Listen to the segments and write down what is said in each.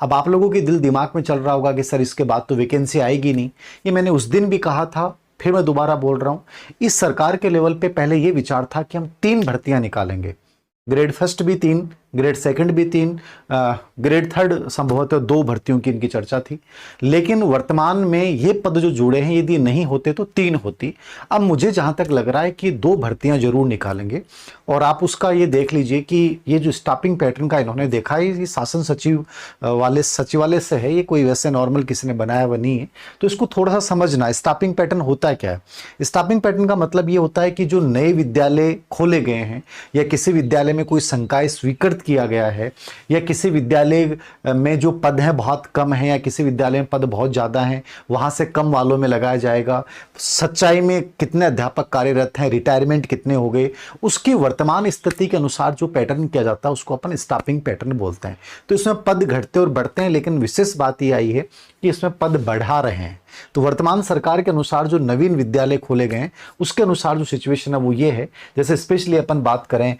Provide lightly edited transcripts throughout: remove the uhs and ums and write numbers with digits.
अब आप लोगों के दिल दिमाग में चल रहा होगा कि सर इसके बाद तो वैकेंसी आएगी नहीं। ये मैंने उस दिन भी कहा था, फिर मैं दोबारा बोल रहा हूं। इस सरकार के लेवल पे पहले ये विचार था कि हम 3 भर्तियां निकालेंगे, ग्रेड फर्स्ट भी 3, ग्रेड सेकंड भी 3, ग्रेड थर्ड संभवतः 2 भर्तियों की इनकी चर्चा थी। लेकिन वर्तमान में ये पद जो जुड़े हैं यदि नहीं होते तो 3 होती। अब मुझे जहां तक लग रहा है कि 2 भर्तियां जरूर निकालेंगे। और आप उसका ये देख लीजिए कि ये जो स्टाफिंग पैटर्न का इन्होंने देखा है, ये शासन सचिव वाले सचिवालय से है, ये कोई वैसे नॉर्मल किसी ने बनाया हुआ नहीं है। तो इसको थोड़ा सा समझना, स्टाफिंग पैटर्न होता है क्या है। स्टाफिंग पैटर्न का मतलब ये होता है कि जो नए विद्यालय खोले गए हैं या किसी विद्यालय में कोई संकाय स्वीकृत किया गया है या किसी विद्यालय में जो पद हैं बहुत कम हैं या किसी विद्यालय में पद बहुत ज़्यादा हैं, वहाँ से कम वालों में लगाया जाएगा। सच्चाई में कितने अध्यापक कार्यरत हैं, रिटायरमेंट कितने हो गए, उसकी वर्तमान स्थिति के अनुसार जो पैटर्न किया जाता है उसको अपन स्टाफिंग पैटर्न बोलते हैं। तो इसमें पद घटते और बढ़ते हैं, लेकिन विशेष बात यह आई है कि इसमें पद बढ़ा रहे हैं। तो वर्तमान सरकार के अनुसार जो नवीन विद्यालय खोले गए हैं उसके अनुसार जो सिचुएशन है वो ये है। जैसे स्पेशली अपन बात करें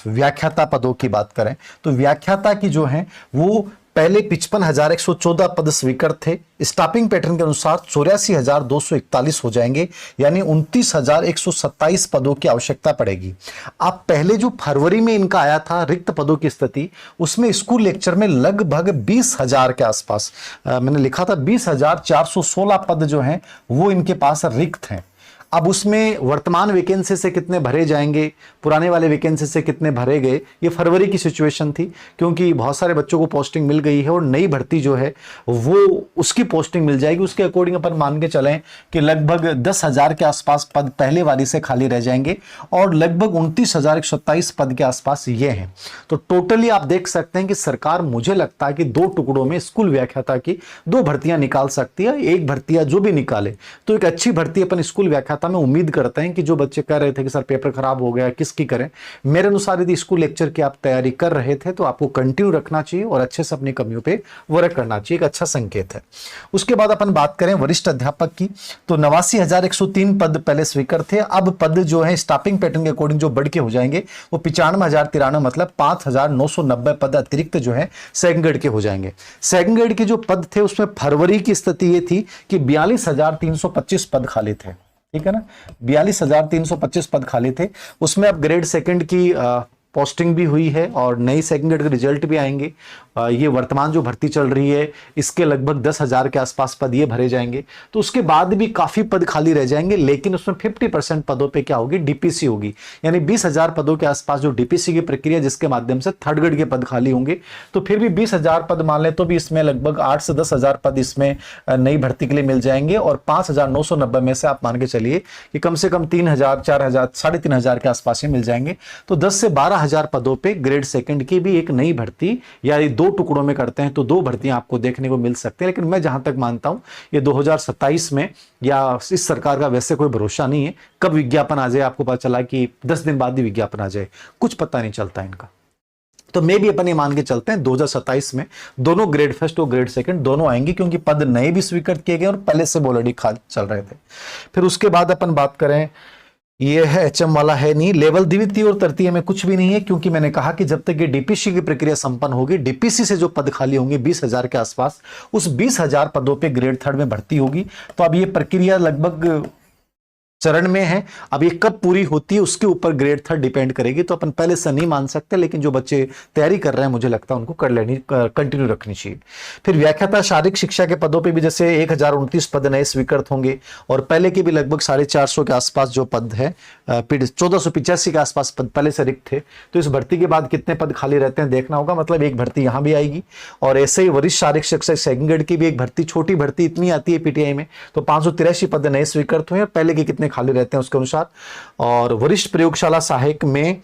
व्याख्याता पदों की बात करें तो व्याख्याता की जो है वो पहले 55,114 पद स्वीकृत थे। स्टाफिंग पैटर्न के अनुसार 84,241 हो जाएंगे, यानी 29,127 पदों की आवश्यकता पड़ेगी। अब पहले जो फरवरी में इनका आया था रिक्त पदों की स्थिति, उसमें स्कूल लेक्चर में लगभग 20,000 के आसपास मैंने लिखा था 20,416 पद जो हैं वो इनके पास रिक्त हैं। अब उसमें वर्तमान वैकेंसी से कितने भरे जाएंगे, पुराने वाले वैकेंसी से कितने भरे गए, ये फरवरी की सिचुएशन थी, क्योंकि बहुत सारे बच्चों को पोस्टिंग मिल गई है और नई भर्ती जो है वो उसकी पोस्टिंग मिल जाएगी। उसके अकॉर्डिंग अपन मान के चलें कि लगभग 10,000 के आसपास पद पहले वाली से खाली रह जाएंगे और लगभग 29,127 पद के आसपास ये हैं। तो टोटली आप देख सकते हैं कि सरकार, मुझे लगता है कि 2 टुकड़ों में स्कूल व्याख्याता की 2 भर्तियां निकाल सकती है। एक भर्तियां जो भी निकाले तो एक अच्छी भर्ती अपन स्कूल व्याख्याता में उम्मीद करते हैं कि जो बच्चे कह रहे थे कि सर पेपर खराब हो गया, किसकी करें, मेरे अनुसार यदि स्कूल लेक्चर की आप तैयारी कर रहे थे तो आपको कंटिन्यू रखना चाहिए और अच्छे से अपनी कमियों पे वर्क करना चाहिए, एक अच्छा संकेत है। उसके बाद अपन बात करें वरिष्ठ अध्यापक की तो 89,103 पद पहले स्वीकृत थे। अब पद जो है स्टाफिंग पैटर्न के अकॉर्डिंग जो बढ़ के हो जाएंगे वो 95,093 मतलब 5,990 पद अतिरिक्त जो है सेकंड ग्रेड के हो जाएंगे। सेकंड ग्रेड के जो पद थे उसमें फरवरी की स्थिति ये थी कि 42,325 पद खाली थे, ठीक है ना, 42,325 पद खाली थे। उसमें अब ग्रेड सेकंड की पोस्टिंग भी हुई है और नई सेकंड ग्रेड के रिजल्ट भी आएंगे। ये वर्तमान जो भर्ती चल रही है इसके लगभग 10,000 के आसपास पद ये भरे जाएंगे। तो उसके बाद भी काफी पद खाली रह जाएंगे, लेकिन उसमें 50% पदों पे क्या होगी, डीपीसी होगी, यानी 20,000 पदों के आसपास जो डीपीसी की प्रक्रिया जिसके माध्यम से थर्ड ग्रेड के पद खाली होंगे। तो फिर भी 20,000 पद मान ले तो भी इसमें लगभग 8 से 10,000 पद इसमें नई भर्ती के लिए मिल जाएंगे और 5,990 में से आप मान के चलिए कि कम से कम 3,000, 4,000, 3,500 के आसपास ही मिल जाएंगे। तो 10 से 12,000 पदों पे ग्रेड सेकंड की भी एक नई भर्ती, या 2 टुकड़ों में करते हैं तो 2 भर्तियां आपको देखने को मिल सकती हैं। लेकिन मैं जहां तक मानता हूं ये 2027 में, या इस सरकार का वैसे कोई भरोसा नहीं है कब विज्ञापन आ जाए। आपको पता चला कि 10 दिन बाद ही विज्ञापन आ जाए, कुछ पता नहीं चलता इनका। तो मैं भी अपन ये मान के चलते हैं 2027 में दोनों ग्रेड फर्स्ट और ग्रेड सेकंड दोनों आएंगे, क्योंकि पद नए भी स्वीकृत किए गए और पहले से ऑलरेडी खाली चल रहे थे। फिर उसके बाद अपन बात करें, ये है एचएम वाला है नहीं, लेवल द्वितीय और तृतीय में कुछ भी नहीं है, क्योंकि मैंने कहा कि जब तक ये डीपीसी की प्रक्रिया संपन्न होगी, डीपीसी से जो पद खाली होंगे 20,000 के आसपास, उस 20,000 पदों पे ग्रेड थर्ड में भर्ती होगी। तो अब ये प्रक्रिया लगभग चरण में है, अब ये कब पूरी होती है उसके ऊपर ग्रेड थर्ड डिपेंड करेगी। तो अपन पहले से नहीं मान सकते, लेकिन जो बच्चे तैयारी कर रहे हैं मुझे लगता है उनको कर लेनी, कंटिन्यू रखनी चाहिए। फिर व्याख्याता शारीरिक शिक्षा के पदों पे भी जैसे 1,029 पद नए स्वीकृत होंगे और पहले के भी लगभग 450 के आसपास जो पद है, 1485 के आसपास पद पहले से रिक्त थे। तो इस भर्ती के बाद कितने पद खाली रहते हैं देखना होगा, मतलब एक भर्ती यहां भी आएगी। और ऐसे ही वरिष्ठ शारीरिक शिक्षक सेकंड ग्रेड की भी एक भर्ती, छोटी भर्ती इतनी आती है पीटीआई में, तो 583 पद नए स्वीकृत हुए और पहले के कितने खाली रहते हैं उसके अनुसार। और वरिष्ठ प्रयोगशाला सहायक में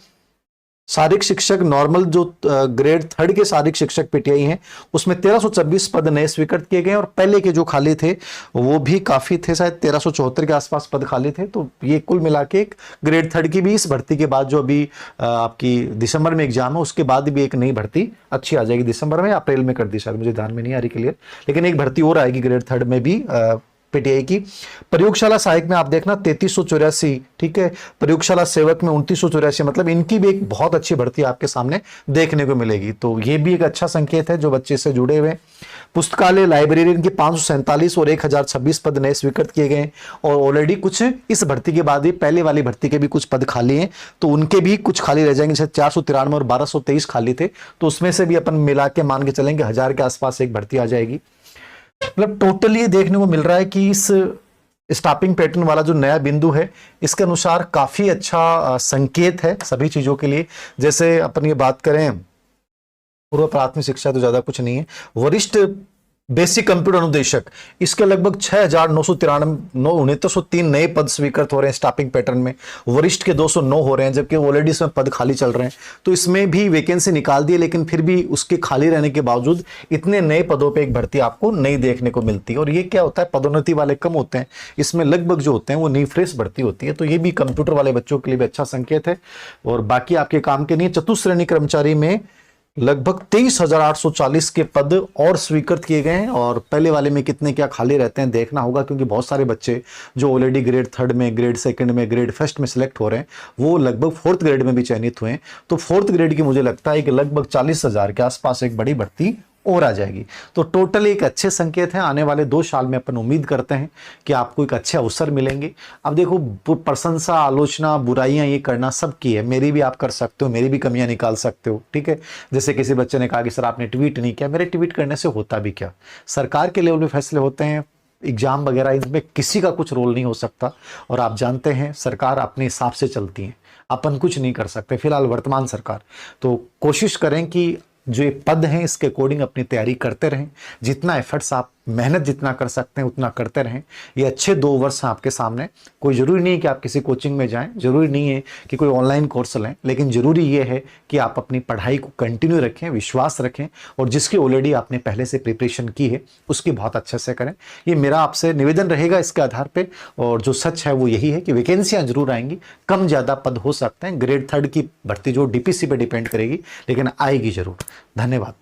शारीरिक शिक्षक नॉर्मल जो ग्रेड थर्ड के शारीरिक शिक्षक पीटीआई हैं उसमें 1326 पद नए स्वीकृत किए गए और पहले के जो खाली थे वो भी काफी थे, शायद 1374 के आसपास पद खाली थे। तो ये कुल मिला के एक ग्रेड थर्ड की भी इस भर्ती के बाद जो अभी आपकी दिसंबर में एग्जाम है उसके बाद भी एक नई भर्ती अच्छी आ जाएगी। दिसंबर में, अप्रैल में कर दी शायद, मुझे ध्यान में नहीं आ रही क्लियर, लेकिन एक भर्ती और आएगी ग्रेड थर्ड में भी पीटीआई की। प्रयोगशाला सहायक में आप देखना 3384, ठीक है। प्रयोगशाला सेवक में 2984, मतलब इनकी भी एक बहुत अच्छी भर्ती आपके सामने देखने को मिलेगी। तो ये भी एक अच्छा संकेत है जो बच्चे से जुड़े हुए। पुस्तकालय लाइब्रेरियन की 547 और 1026 पद नए स्वीकृत किए गए और ऑलरेडी कुछ इस भर्ती के बाद भी पहले वाली भर्ती के भी कुछ पद खाली हैं, तो उनके भी कुछ खाली रह जाएंगे। जैसे 493 और 1223 खाली थे, तो उसमें से भी अपन मिला के मान के चलेंगे 1000 के आसपास एक भर्ती आ जाएगी। मतलब टोटली देखने को मिल रहा है कि इस स्टाफिंग पैटर्न वाला जो नया बिंदु है, इसके अनुसार काफी अच्छा संकेत है सभी चीजों के लिए। जैसे अपन ये बात करें, पूर्व प्राथमिक शिक्षा तो ज्यादा कुछ नहीं है, वरिष्ठ बेसिक कंप्यूटर अनुदेशक, इसके लगभग 6,993 नए पद स्वीकृत हो रहे हैं स्टाफिंग पैटर्न में। वरिष्ठ के 209 हो रहे हैं, जबकि ऑलरेडी इसमें पद खाली चल रहे हैं। तो इसमें भी वैकेंसी निकाल दी है, लेकिन फिर भी उसके खाली रहने के बावजूद इतने नए पदों पे एक भर्ती आपको नहीं देखने को मिलती है। और ये क्या होता है, पदोन्नति वाले कम होते हैं, इसमें लगभग जो होते हैं वो नई फ्रेश भर्ती होती है। तो ये भी कंप्यूटर वाले बच्चों के लिए भी अच्छा संकेत है। और बाकी आपके काम के नहीं। चतुश्रेणी कर्मचारी में लगभग 23,840 के पद और स्वीकृत किए गए हैं, और पहले वाले में कितने क्या खाली रहते हैं देखना होगा, क्योंकि बहुत सारे बच्चे जो ऑलरेडी ग्रेड 3 में, ग्रेड 2 में, ग्रेड 1 में सिलेक्ट हो रहे हैं, वो लगभग 4th ग्रेड में भी चयनित हुए हैं। तो 4th ग्रेड की मुझे लगता है कि लगभग 40,000 के आसपास एक बड़ी भर्ती और आ जाएगी। तो टोटली एक अच्छे संकेत हैं। आने वाले 2 साल में अपन उम्मीद करते हैं कि आपको एक अच्छे अवसर मिलेंगे। अब देखो, प्रशंसा, आलोचना, बुराइयां ये करना सबकी है, मेरी भी आप कर सकते हो, मेरी भी कमियां निकाल सकते हो, ठीक है। जैसे किसी बच्चे ने कहा कि सर आपने ट्वीट नहीं किया, मेरे ट्वीट करने से होता भी क्या, सरकार के लेवल पे फैसले होते हैं, एग्जाम वगैरह इनमें किसी का कुछ रोल नहीं हो सकता। और आप जानते हैं सरकार अपने हिसाब से चलती है, अपन कुछ नहीं कर सकते फिलहाल वर्तमान सरकार। तो कोशिश करें कि जो ये पद हैं इसके अकॉर्डिंग अपनी तैयारी करते रहें, जितना एफर्ट्स आप मेहनत जितना कर सकते हैं उतना करते रहें। ये अच्छे 2 वर्ष हैं आपके सामने। कोई ज़रूरी नहीं है कि आप किसी कोचिंग में जाएं, ज़रूरी नहीं है कि कोई ऑनलाइन कोर्स लें, लेकिन ज़रूरी ये है कि आप अपनी पढ़ाई को कंटिन्यू रखें, विश्वास रखें, और जिसकी ऑलरेडी आपने पहले से प्रिपरेशन की है उसकी बहुत अच्छे से करें। ये मेरा आपसे निवेदन रहेगा इसके आधार पर। और जो सच है वो यही है कि वैकेंसियाँ जरूर आएंगी, कम ज़्यादा पद हो सकते हैं। ग्रेड 3 की भर्ती जो DPC पर डिपेंड करेगी, लेकिन आएगी ज़रूर। धन्यवाद।